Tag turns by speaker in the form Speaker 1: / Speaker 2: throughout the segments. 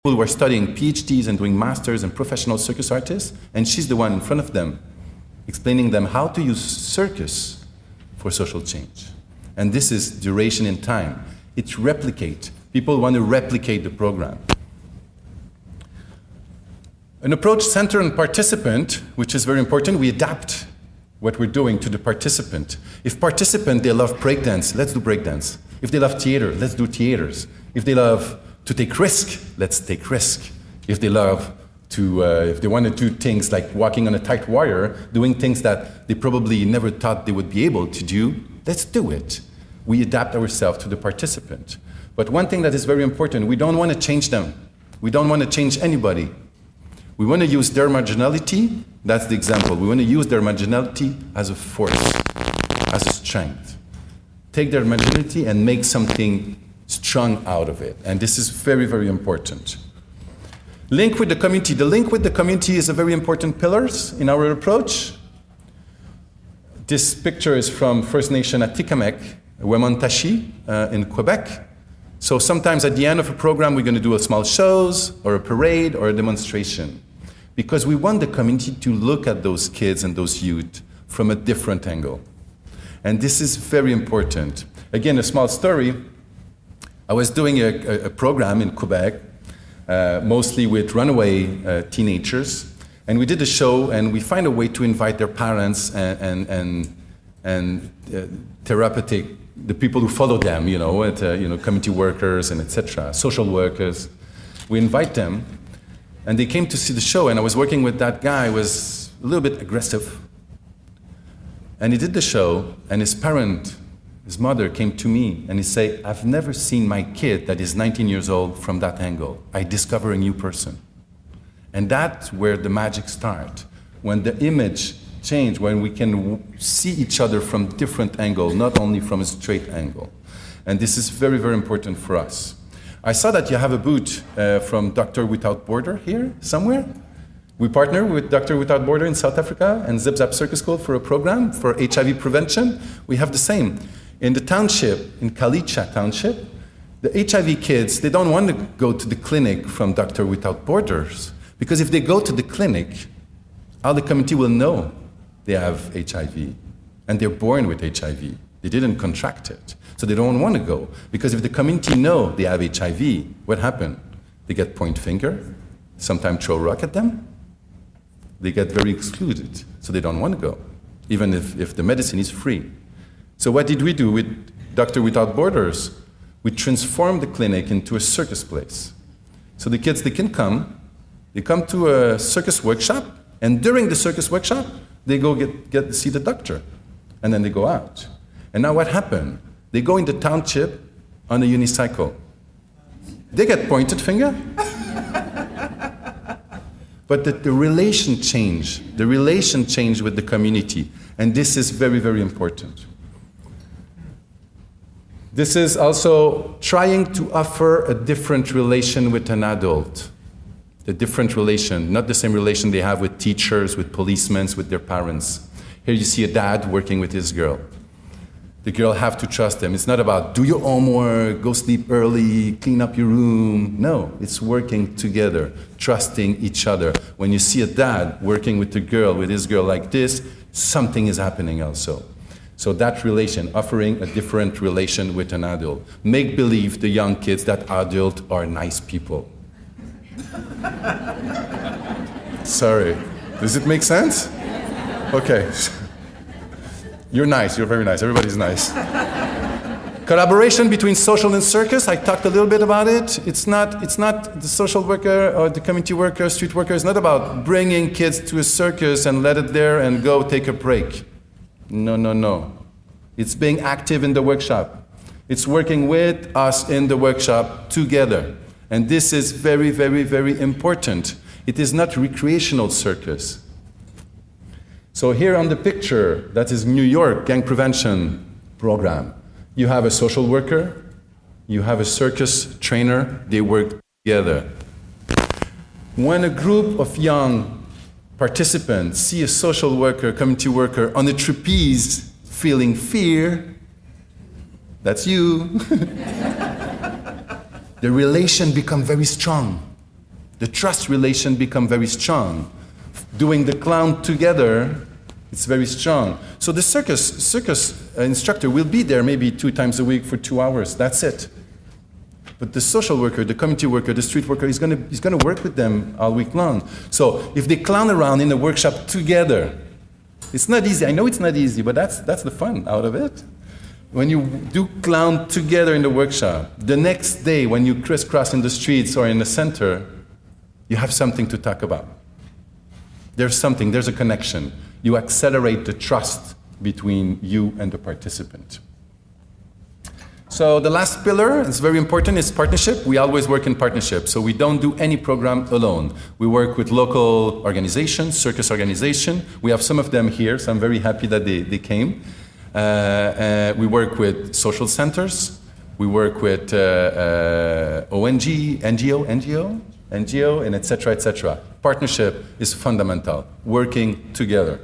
Speaker 1: People who are studying PhDs and doing masters and professional circus artists, and she's the one in front of them, explaining them how to use circus for social change. And this is duration in time. It's replicate. People want to replicate the program. An approach centered on participant, which is very important, we adapt what we're doing to the participant. If participant, they love breakdance, let's do breakdance. If they love theater, let's do theaters. If they love to take risk, let's take risk. If they love to, if they want to do things like walking on a tight wire, doing things that they probably never thought they would be able to do, let's do it. We adapt ourselves to the participant. But one thing that is very important, we don't want to change them. We don't want to change anybody. We want to use their marginality, that's the example. We want to use their marginality as a force, as a strength. Take their marginality and make something strong out of it. And this is very, very important. Link with the community. The link with the community is a very important pillar in our approach. This picture is from First Nation Atikamekw, Wemontashi in Quebec. So sometimes at the end of a program, we're going to do a small shows or a parade or a demonstration. Because we want the community to look at those kids and those youth from a different angle. And this is very important. Again, a small story. I was doing a program in Quebec, mostly with runaway teenagers. And we did a show, and we find a way to invite their parents and therapeutic, the people who follow them, community workers and etc., social workers. We invite them, and they came to see the show, and I was working with that guy who was a little bit aggressive. And he did the show, and his parent, his mother, came to me, and he said, I've never seen my kid that is 19 years old from that angle. I discover a new person. And that's where the magic starts. When the image change, when we can see each other from different angles, not only from a straight angle. And this is very, very important for us. I saw that you have a booth from Doctor Without Border here, somewhere. We partner with Doctor Without Border in South Africa and Zip Zap Circus School for a program for HIV prevention. We have the same. In the township, in Kalicha Township, the HIV kids, they don't want to go to the clinic from Doctor Without Borders. Because if they go to the clinic, all the community will know they have HIV. And they're born with HIV. They didn't contract it. So they don't want to go. Because if the community know they have HIV, what happened? They get point finger, sometimes throw rock at them. They get very excluded. So they don't want to go, even if the medicine is free. So what did we do with Doctor Without Borders? We transformed the clinic into a circus place. So the kids, they can come, they come to a circus workshop, and during the circus workshop, they go get to see the doctor, and then they go out. And now what happened? They go in the township on a unicycle. They get pointed finger, but the relation change with the community, and this is very, very important. This is also trying to offer a different relation with an adult. A different relation, not the same relation they have with teachers, with policemen, with their parents. Here you see a dad working with his girl. The girl have to trust them. It's not about do your homework, go sleep early, clean up your room. No, it's working together, trusting each other. When you see a dad working with the girl, with his girl like this, something is happening also. So that relation, offering a different relation with an adult. Make believe the young kids that adults are nice people. Sorry, does it make sense? Okay. You're nice, you're very nice, everybody's nice. Collaboration between social and circus, I talked a little bit about it. It's not the social worker or the community worker, street worker, it's not about bringing kids to a circus and let it there and go take a break. No, no, no. It's being active in the workshop. It's working with us in the workshop together. And this is very, very, very important. It is not recreational circus. So here on the picture, that is New York gang prevention program. You have a social worker, you have a circus trainer, they work together. When a group of young participants see a social worker, community worker on a trapeze feeling fear, that's you. The relation becomes very strong. The trust relation become very strong. Doing the clown together, it's very strong. So the circus instructor will be there maybe 2 times a week for 2 hours. That's it. But the social worker, the community worker, the street worker, he's gonna work with them all week long. So if they clown around in a workshop together, it's not easy. I know it's not easy, but that's the fun out of it. When you do clown together in the workshop, the next day when you crisscross in the streets or in the center, you have something to talk about. There's a connection. You accelerate the trust between you and the participant. So the last pillar is very important, is partnership. We always work in partnership, so we don't do any program alone. We work with local organizations, circus organization. We have some of them here, so I'm very happy that they came. We work with social centers. We work with NGO, and etc., etc. Partnership is fundamental, working together.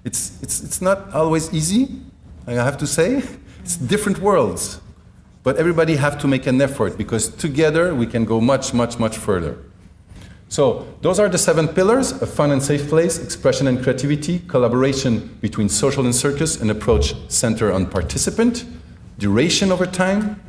Speaker 1: It's not always easy, I have to say. It's different worlds, but everybody have to make an effort because together we can go much, much, much further. So those are the 7 pillars: a fun and safe place, expression and creativity, collaboration between social and circus, an approach centered on participant, duration over time.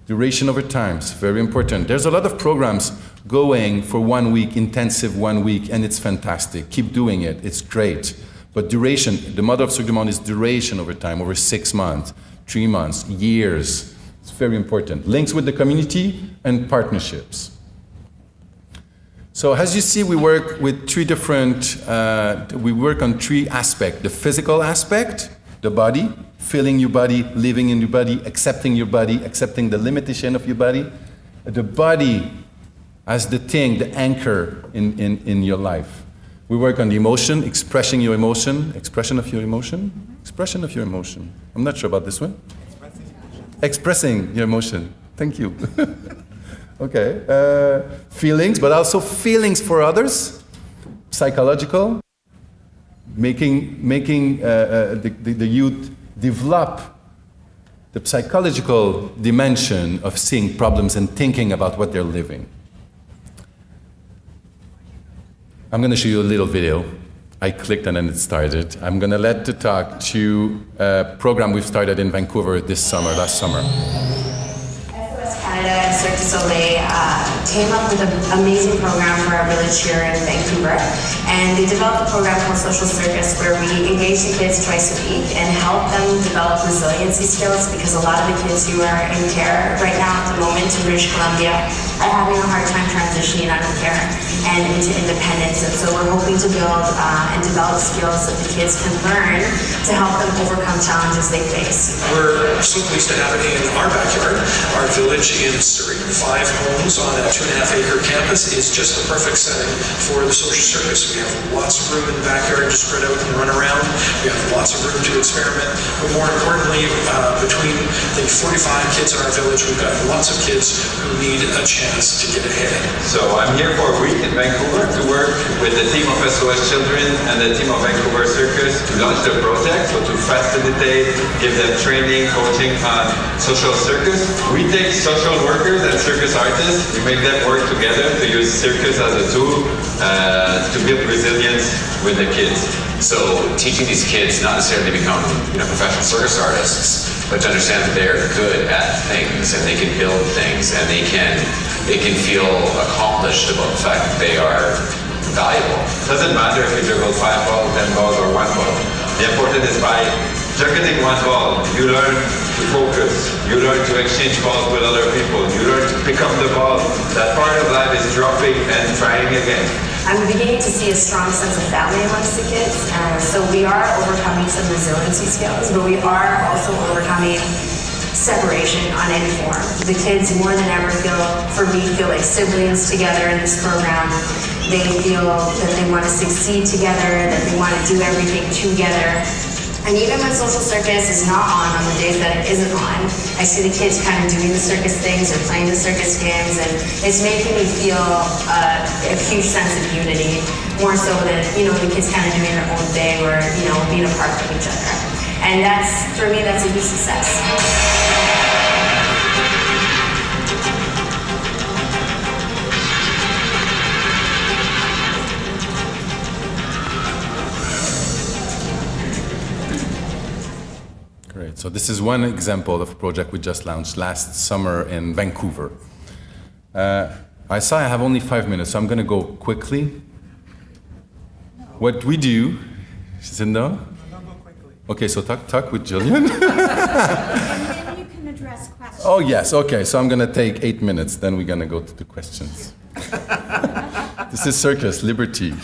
Speaker 1: Duration over time is very important. There's a lot of programs going for 1 week, intensive 1 week, and it's fantastic. Keep doing it, it's great. But duration, the motto of Cirque du Monde is duration over time, over 6 months, 3 months, years. It's very important. Links with the community and partnerships. So as you see, we work with 3 different, we work on 3 aspects. The physical aspect, the body, feeling your body, living in your body, accepting the limitation of your body. The body as the thing, the anchor in your life. We work on the emotion, expression of your emotion. I'm not sure about this one. Expressing your emotion. Thank you. Okay. Feelings, but also feelings for others. Psychological. Making the youth develop the psychological dimension of seeing problems and thinking about what they're living. I'm going to show you a little video. I clicked and then it started. I'm going to let the talk to a program we've started in Vancouver last summer.
Speaker 2: Canada and Cirque du Soleil came up with an amazing program for our village here in Vancouver, and they developed a program called Social Circus where we engage the kids twice a week and help them develop resiliency skills, because a lot of the kids who are in care right now at the moment in British Columbia are having a hard time transitioning out of care and into independence, and so we're hoping to build and develop skills that the kids can learn to help them overcome challenges they face.
Speaker 3: We're so pleased to have it in our backyard. Our village in Surrey, 5 homes on a 2.5-acre campus, is just the perfect setting for the social circus. We have lots of room in the backyard to spread out and run around. We have lots of room to experiment. But more importantly, between the 45 kids in our village, we've got lots of kids who need a chance to get ahead.
Speaker 4: So I'm here for a week in Vancouver to work with the team of SOS Children and the team of Vancouver Circus to launch the project, so to facilitate, give them training, coaching on social circus. We take social workers and circus artists, we make them work together to use circus as a tool to build resilience with the kids.
Speaker 5: So teaching these kids not necessarily to become professional circus artists, but to understand that they're good at things and they can build things and they can feel accomplished about the fact that they are valuable.
Speaker 4: It doesn't matter if you juggle 5 balls, 10 balls, or 1 ball. The important is by juggling 1 ball, you learn to focus, you learn to exchange balls with other people, you learn to pick up the ball. That part of life is dropping and trying again.
Speaker 2: I'm beginning to see a strong sense of family amongst the kids, so we are overcoming some resiliency skills, but we are also overcoming separation on any form. The kids more than ever feel like siblings together in this program. They feel that they want to succeed together, that they want to do everything together. And even when social circus is not on the days that it isn't on, I see the kids kind of doing the circus things or playing the circus games, and it's making me feel a huge sense of unity, more so than, the kids kind of doing their own thing or, being apart from each other. And for me, that's a huge success.
Speaker 1: So this is one example of a project we just launched last summer in Vancouver. I saw I have only 5 minutes, so I'm going to go quickly. What we do, she said no?
Speaker 6: Don't go quickly.
Speaker 1: Okay, so talk with Jillian.
Speaker 7: Then you can address questions.
Speaker 1: Oh yes, okay, so I'm going to take 8 minutes, then we're going to go to the questions. This is Circus, Liberty.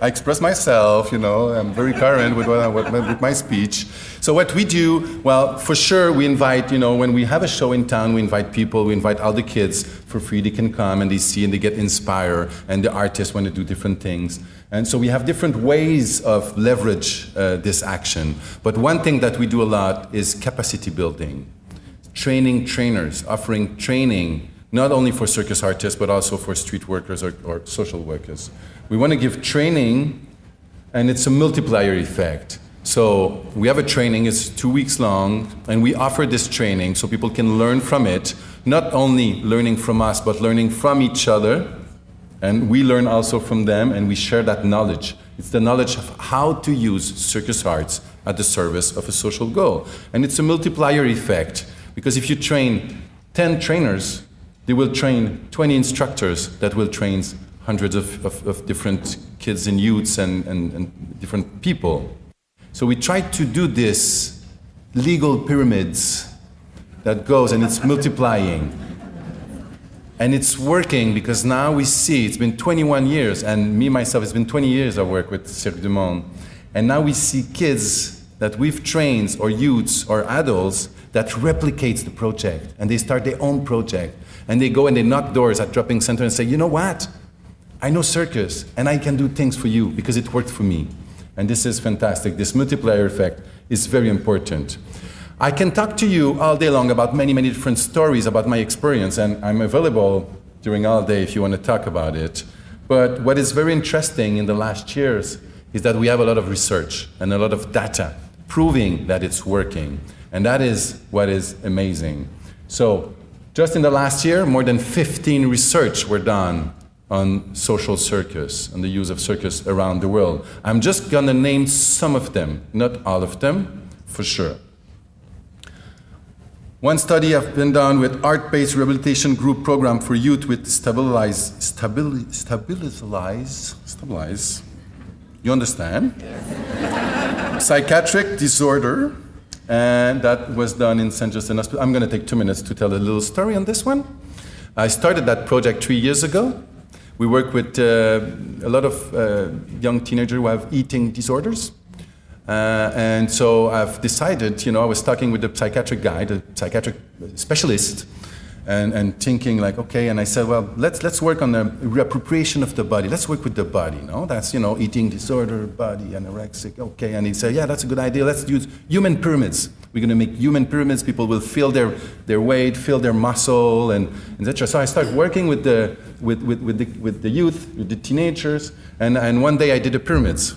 Speaker 1: I express myself, I'm very current with my speech. So what we do, well, for sure we invite, when we have a show in town, we invite people, we invite all the kids for free. They can come and they see and they get inspired, and the artists want to do different things. And so we have different ways of leverage this action. But one thing that we do a lot is capacity building. Training trainers, offering training, not only for circus artists, but also for street workers or social workers. We want to give training, and it's a multiplier effect. So we have a training, it's 2 weeks long, and we offer this training so people can learn from it, not only learning from us, but learning from each other, and we learn also from them, and we share that knowledge. It's the knowledge of how to use circus arts at the service of a social goal. And it's a multiplier effect, because if you train 10 trainers, they will train 20 instructors that will train hundreds of different kids and youths and different people. So we try to do this legal pyramids that goes and it's multiplying. And it's working because now we see, it's been 21 years, and me, myself, it's been 20 years I work with Cirque du Monde. And now we see kids that we've trained, or youths, or adults, that replicates the project. And they start their own project. And they go and they knock doors at Dropping Center and say, you know what? I know circus, and I can do things for you because it worked for me. And this is fantastic. This multiplier effect is very important. I can talk to you all day long about many, many different stories about my experience, and I'm available during all day if you want to talk about it. But what is very interesting in the last years is that we have a lot of research and a lot of data proving that it's working. And that is what is amazing. So just in the last year, more than 15 research were done on social circus and the use of circus around the world. I'm just gonna name some of them, not all of them, for sure. One study has been done with art-based rehabilitation group program for youth with stabilize. You understand? Psychiatric disorder, and that was done in St. Justin Hospital. I'm gonna take 2 minutes to tell a little story on this one. I started that project 3 years ago. We work with a lot of young teenagers who have eating disorders. And so I've decided, I was talking with the psychiatric guy, the psychiatric specialist, and thinking like, okay, and I said, well, let's work on the reappropriation of the body. Let's work with the body, That's, eating disorder, body, anorexic, okay. And he said, yeah, that's a good idea. Let's use human pyramids. We're going to make human pyramids. People will feel their weight, feel their muscle, and etc. So I started working with the youth, with the teenagers, and one day I did the pyramids.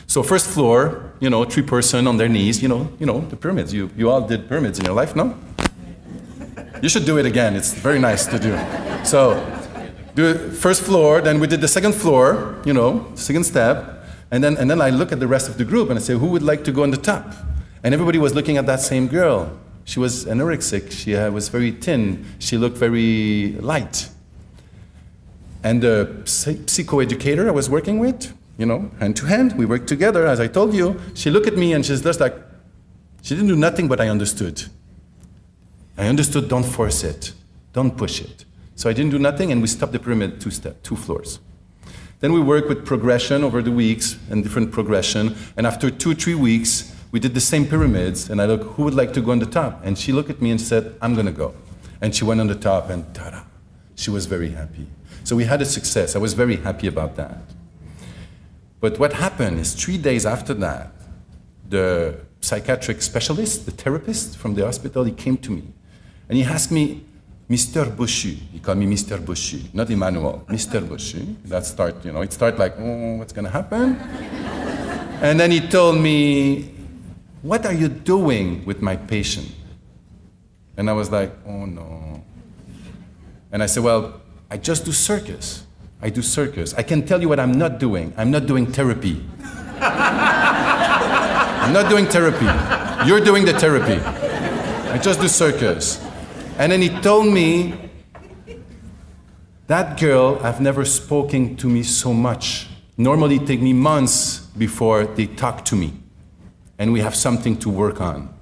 Speaker 1: So first floor, 3 person on their knees, the pyramids. You all did pyramids in your life, no? You should do it again. It's very nice to do. So do first floor, then we did the second floor, second step, and then I look at the rest of the group and I say, who would like to go on the top? And everybody was looking at that same girl. She was anorexic. She was very thin. She looked very light. And the psychoeducator I was working with, hand to hand, we worked together, as I told you. She looked at me and she's just like, she didn't do nothing, but I understood. I understood, don't force it, don't push it. So I didn't do nothing, and we stopped the pyramid 2 floors. Then we worked with progression over the weeks, and different progression, and after 2-3 weeks, we did the same pyramids, and I looked, who would like to go on the top? And she looked at me and said, I'm gonna go. And she went on the top, and ta-da, she was very happy. So we had a success. I was very happy about that. But what happened is 3 days after that, the psychiatric specialist, the therapist from the hospital, he came to me. And he asked me, Mr. Bochud, he called me Mr. Bochud, not Emmanuel, Mr. Bochud. That start, it started like, oh, what's gonna happen? And then he told me, what are you doing with my patient? And I was like, oh no. And I said, well, I just do circus. I do circus. I can tell you what I'm not doing. I'm not doing therapy. I'm not doing therapy. You're doing the therapy. I just do circus. And then he told me, that girl have never spoken to me so much. Normally it take me months before they talk to me. And we have something to work on.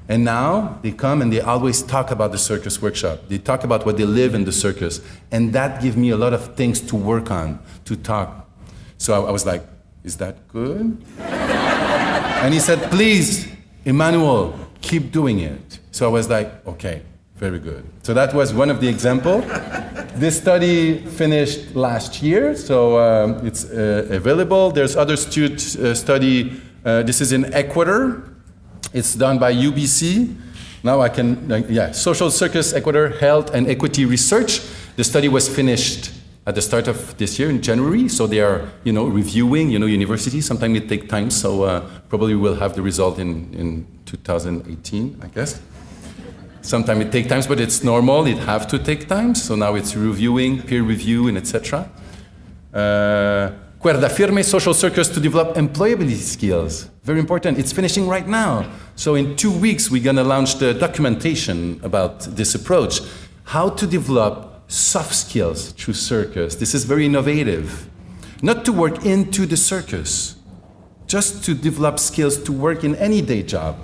Speaker 1: And now they come and they always talk about the circus workshop. They talk about what they live in the circus. And that gives me a lot of things to work on, to talk. So I was like, is that good? And he said, please, Emmanuel, keep doing it. So I was like, okay, very good. So that was one of the examples. This study finished last year, so it's available. There's other study, this is in Ecuador. It's done by UBC. Now I can, Social Circus, Ecuador, Health and Equity Research. The study was finished at the start of this year in January, so they are, reviewing, universities. Sometimes it takes time, so probably we'll have the result in 2018, I guess. Sometimes it takes time, but it's normal. It have to take time. So now it's reviewing, peer review, and etc. Cuerda firme, social circus to develop employability skills. Very important. It's finishing right now. So in 2 weeks, we're going to launch the documentation about this approach. How to develop soft skills through circus. This is very innovative. Not to work into the circus, just to develop skills to work in any day job.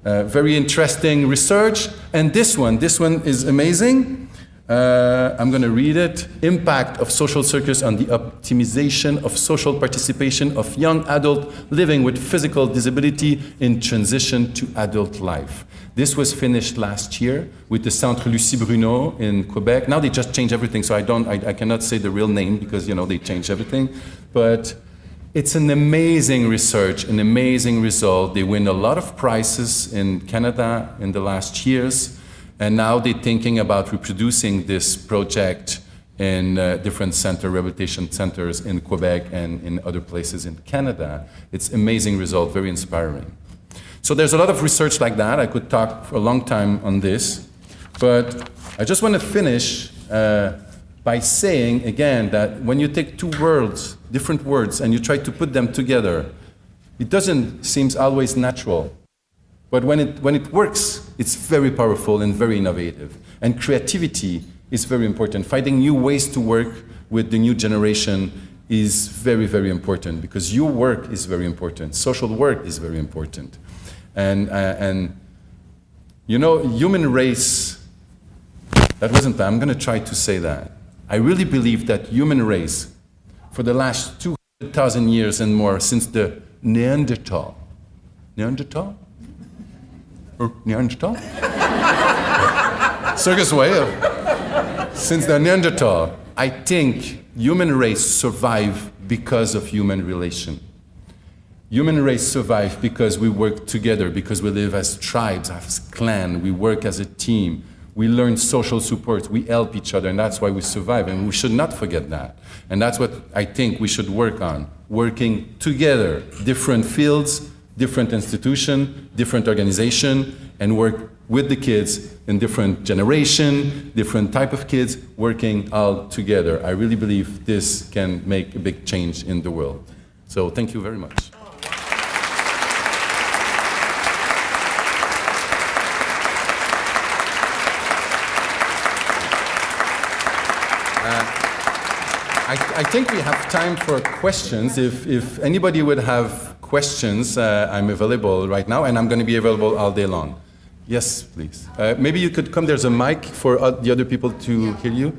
Speaker 1: Very interesting research. And this one is amazing. I'm going to read it. Impact of social circus on the optimization of social participation of young adults living with physical disability in transition to adult life. This was finished last year with the Centre Lucie Bruno in Quebec. Now they just changed everything, so I cannot say the real name because they changed everything. But it's an amazing research, an amazing result. They win a lot of prizes in Canada in the last years. And now they're thinking about reproducing this project in different rehabilitation centers in Quebec and in other places in Canada. It's amazing result, very inspiring. So there's a lot of research like that. I could talk for a long time on this. But I just want to finish by saying again that when you take two words, different words, and you try to put them together, it doesn't seem always natural. But when it works, it's very powerful and very innovative. And creativity is very important. Finding new ways to work with the new generation is very, very important because your work is very important. Social work is very important. And human race, that wasn't bad. I'm going to try to say that. I really believe that human race, for the last 200,000 years and more, since the Neanderthal? Circus way of, since the Neanderthal, I think human race survived because of human relation. Human race survived because we work together, because we live as tribes, as clans, we work as a team. We learn social support, we help each other, and that's why we survive, and we should not forget that. And that's what I think we should work on, working together, different fields, different institution, different organization, and work with the kids in different generation, different type of kids, working all together. I really believe this can make a big change in the world. So thank you very much. I think we have time for questions. If anybody would have questions, I'm available right now, and I'm going to be available all day long. Yes, please. Maybe you could come. There's a mic for the other people to hear you.